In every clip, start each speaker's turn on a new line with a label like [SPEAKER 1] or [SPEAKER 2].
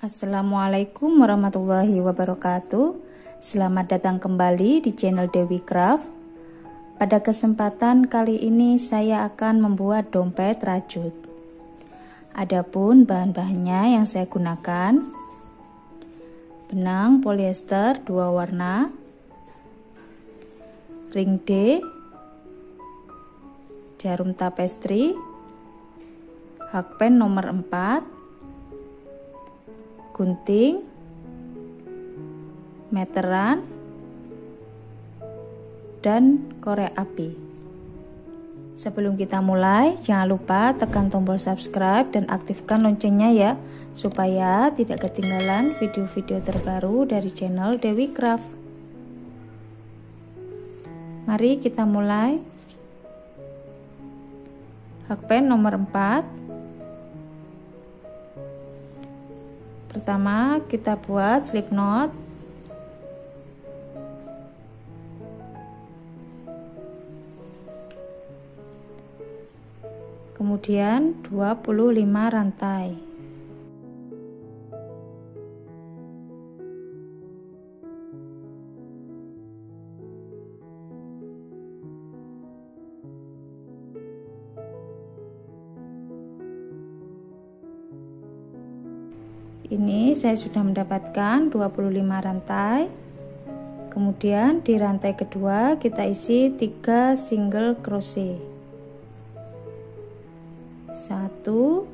[SPEAKER 1] Assalamualaikum warahmatullahi wabarakatuh. Selamat datang kembali di channel Dewi Craft. Pada kesempatan kali ini saya akan membuat dompet rajut. Adapun bahan-bahannya yang saya gunakan: benang polyester 2 warna, ring D, jarum tapestri, hakpen nomor 4, gunting, meteran, dan korek api. Sebelum kita mulai, jangan lupa tekan tombol subscribe dan aktifkan loncengnya ya, supaya tidak ketinggalan video-video terbaru dari channel Dewi Craft. Mari kita mulai. Hakpen nomor 4. Pertama kita buat slip knot. Kemudian 25 rantai. Ini saya sudah mendapatkan 25 rantai. Kemudian di rantai kedua kita isi 3 single crochet. 1 2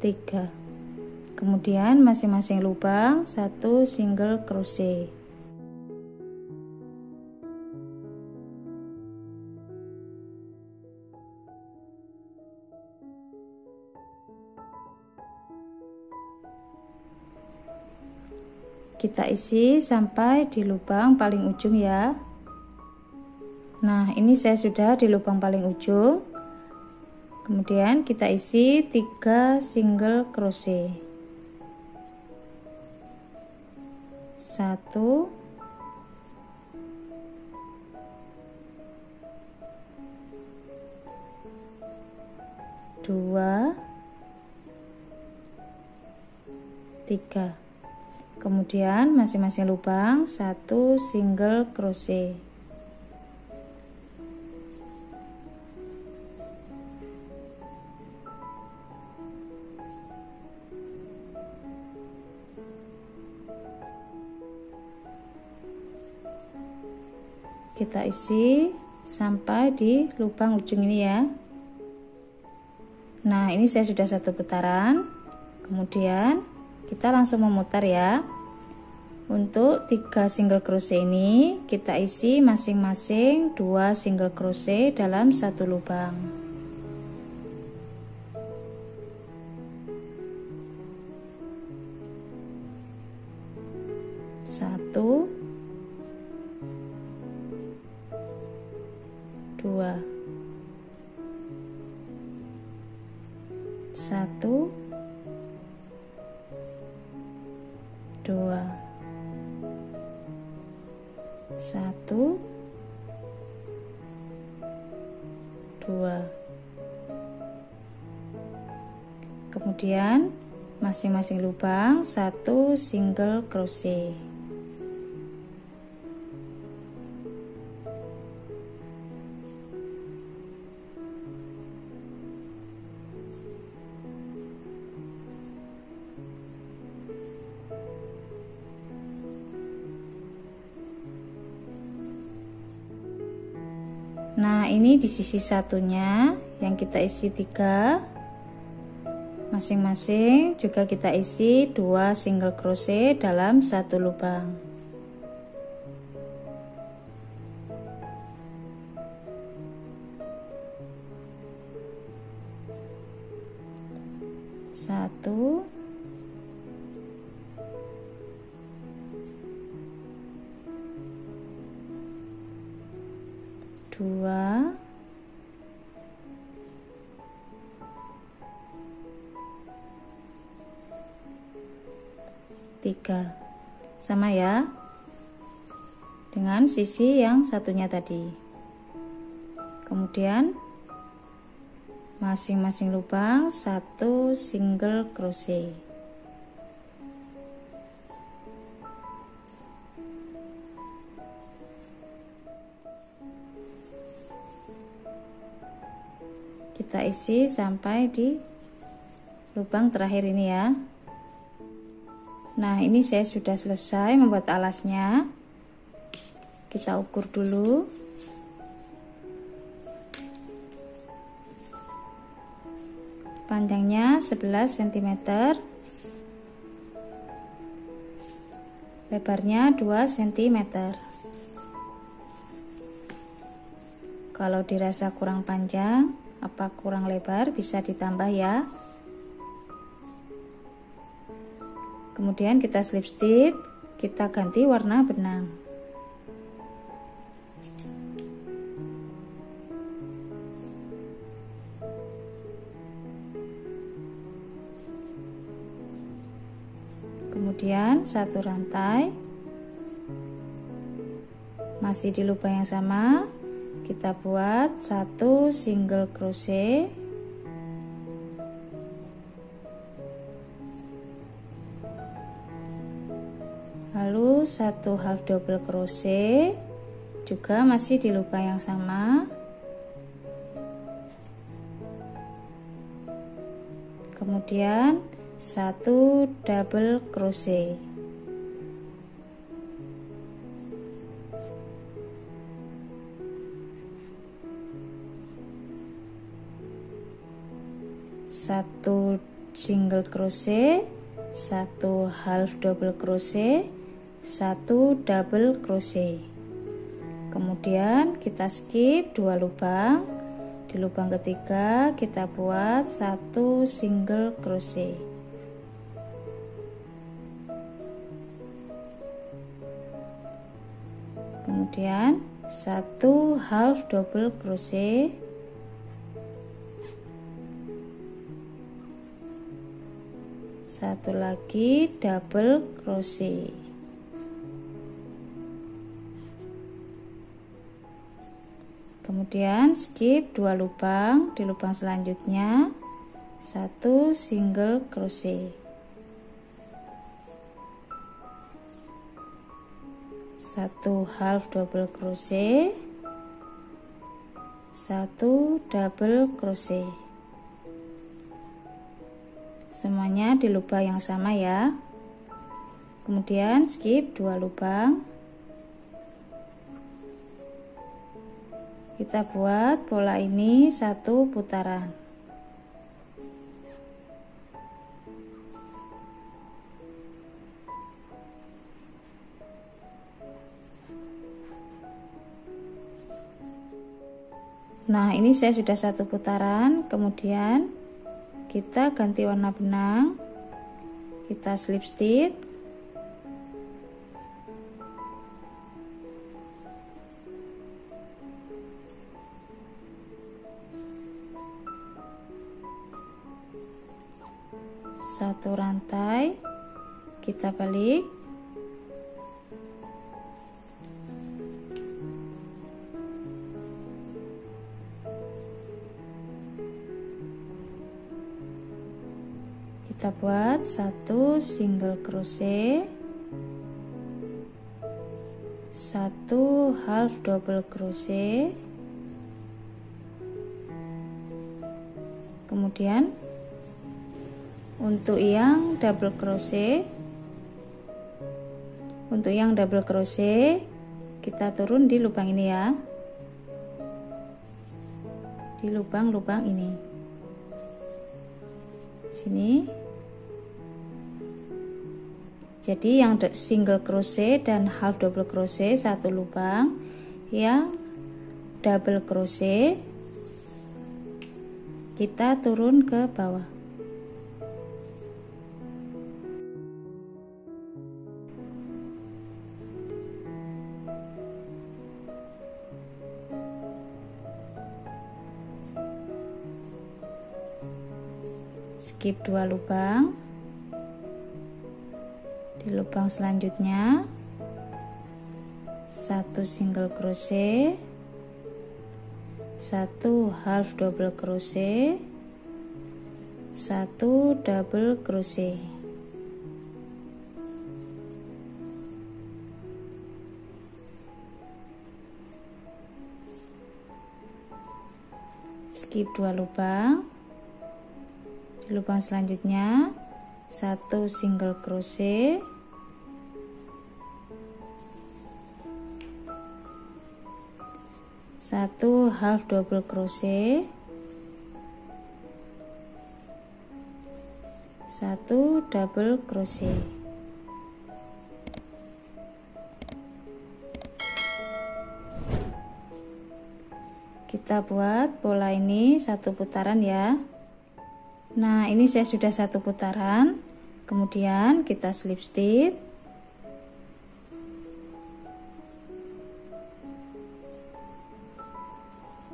[SPEAKER 1] 3. Kemudian masing-masing lubang 1 single crochet. Kita isi sampai di lubang paling ujung ya. Nah, ini saya sudah di lubang paling ujung. Kemudian kita isi 3 single crochet. 1 2 3. Kemudian masing-masing lubang 1 single crochet. Kita isi sampai di lubang ujung ini ya. Nah, ini saya sudah 1 putaran. Kemudian kita langsung memutar ya. Untuk 3 single crochet ini kita isi masing-masing 2 single crochet dalam 1 lubang. Satu, 2, 1, 2, 1, 2. Kemudian masing-masing lubang 1 single crochet. Nah, ini di sisi satunya yang kita isi 3, masing-masing juga kita isi 2 single crochet dalam 1 lubang. Satu, 2, 3. sama ya dengan sisi yang satunya tadi. Kemudian masing-masing lubang 1 single crochet. Kita isi sampai di lubang terakhir ini ya. Nah, ini saya sudah selesai membuat alasnya. Kita ukur dulu. Panjangnya 11 cm, lebarnya 2 cm. Kalau dirasa kurang panjang apa kurang lebar bisa ditambah ya. Kemudian kita slip stitch, kita ganti warna benang. Kemudian satu rantai, masih di lubang yang sama, kita buat 1 single crochet, lalu 1 half double crochet juga masih di lubang yang sama, kemudian 1 double crochet, satu single crochet, 1 half double crochet, 1 double crochet. Kemudian kita skip 2 lubang. Di lubang ketiga kita buat 1 single crochet. Kemudian 1 half double crochet, satu lagi double crochet. Kemudian skip 2 lubang, di lubang selanjutnya 1 single crochet, 1 half double crochet, 1 double crochet. Semuanya di lubang yang sama ya. Kemudian skip 2 lubang. Kita buat pola ini 1 putaran. Nah, ini saya sudah 1 putaran. Kemudian kita ganti warna benang, kita slip stitch, satu rantai, kita balik, kita buat 1 single crochet, 1 half double crochet, kemudian untuk yang double crochet kita turun di lubang ini ya, di lubang-lubang ini sini. Jadi yang single crochet dan half double crochet 1 lubang, yang double crochet kita turun ke bawah. Skip 2 lubang. Di Di lubang selanjutnya 1 single crochet, 1 half double crochet, 1 double crochet. Skip 2 lubang. Di lubang selanjutnya 1 single crochet, 1 half double crochet, 1 double crochet. Kita buat pola ini 1 putaran ya. Nah, ini saya sudah 1 putaran. Kemudian kita slip stitch.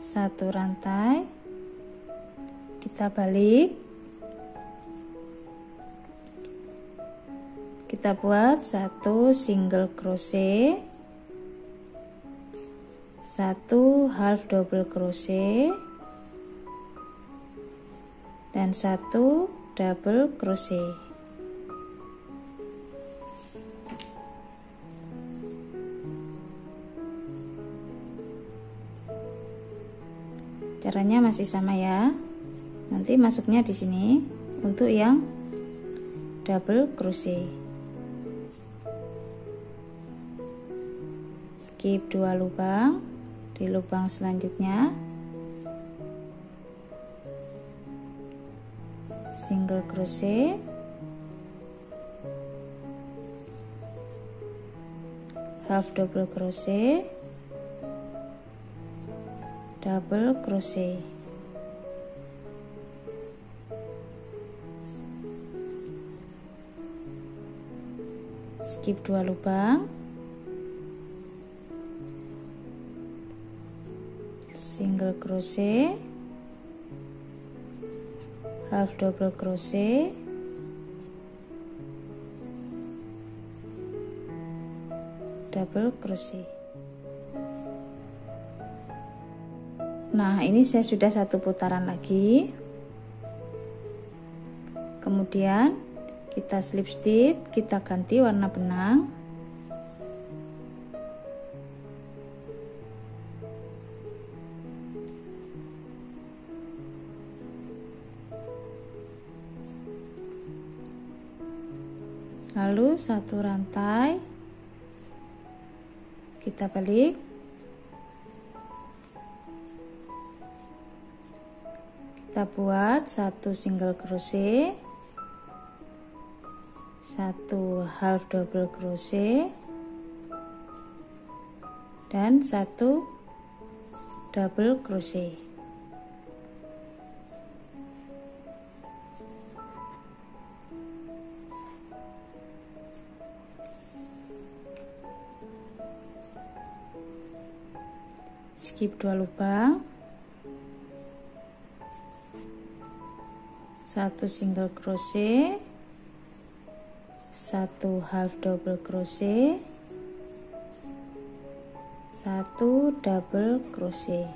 [SPEAKER 1] Satu rantai, kita balik, kita buat 1 single crochet, 1 half double crochet, dan 1 double crochet. Caranya masih sama ya. Nanti masuknya di sini untuk yang double crochet. Skip 2 lubang. Di lubang selanjutnya single crochet, half double crochet, double crochet. Skip 2 lubang, single crochet, half double crochet, double crochet. Nah, ini saya sudah 1 putaran lagi. Kemudian kita slip stitch, kita ganti warna benang. Lalu 1 rantai, kita balik, kita buat 1 single crochet, 1 half double crochet, dan 1 double crochet. Skip 2 lubang, 1 single crochet, 1 half double crochet, 1 double crochet.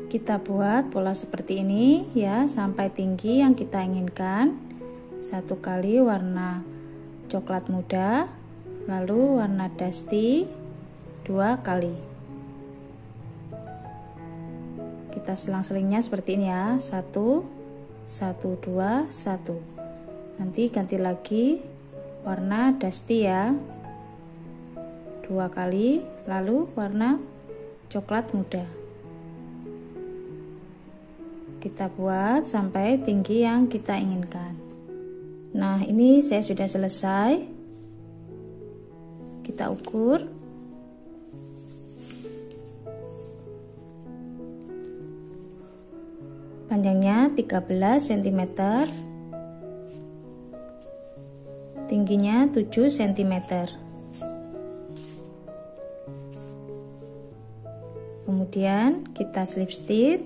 [SPEAKER 1] Kita buat pola seperti ini ya, sampai tinggi yang kita inginkan. 1 kali warna coklat muda, lalu warna dusty 2 kali. Kita selang-selingnya seperti ini ya, 1 1 2 1. Nanti ganti lagi warna dusty ya, 2 kali, lalu warna coklat muda. kita buat sampai tinggi yang kita inginkan. Nah, ini saya sudah selesai. Kita ukur. Panjangnya 13 cm, tingginya 7 cm. Kemudian kita slip stitch,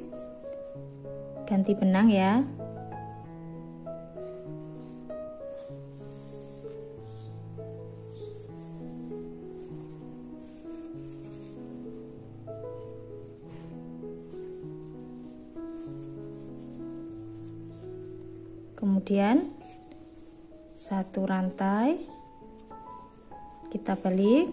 [SPEAKER 1] ganti benang ya. Kemudian satu rantai kita balik.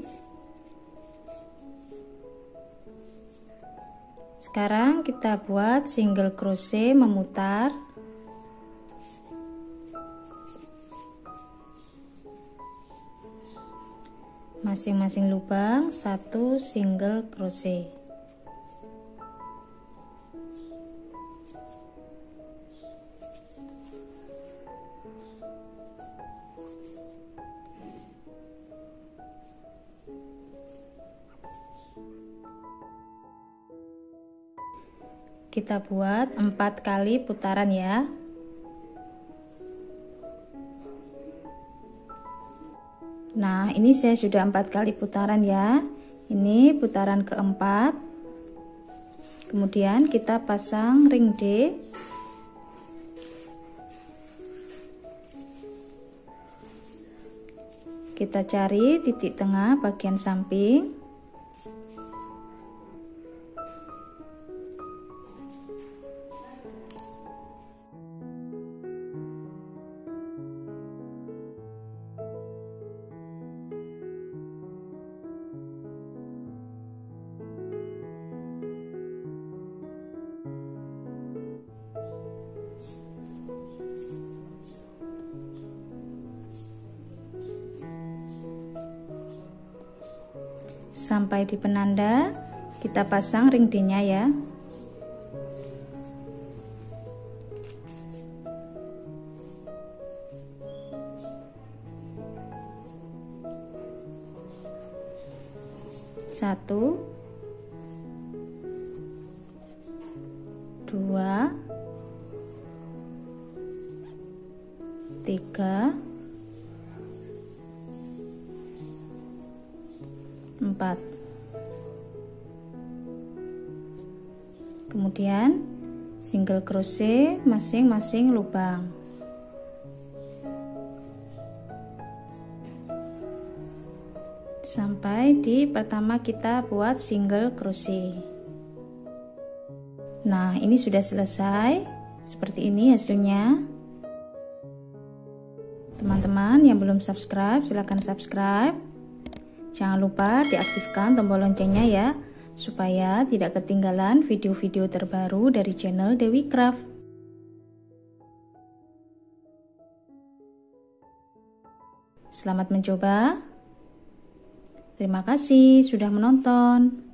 [SPEAKER 1] Sekarang kita buat single crochet memutar. Masing-masing lubang satu single crochet. Kita buat 4 kali putaran ya. Nah, ini saya sudah 4 kali putaran ya. Ini putaran keempat. Kemudian kita pasang ring D. Kita cari titik tengah bagian samping. Sampai di penanda kita pasang ring D-nya ya. Satu, dua, tiga, 4. Kemudian single crochet masing-masing lubang. Sampai di pertama kita buat single crochet. Nah, ini sudah selesai. Seperti ini hasilnya. Teman-teman yang belum subscribe, silahkan subscribe. Jangan lupa diaktifkan tombol loncengnya ya, supaya tidak ketinggalan video-video terbaru dari channel Dewi Craft. Selamat mencoba. Terima kasih sudah menonton.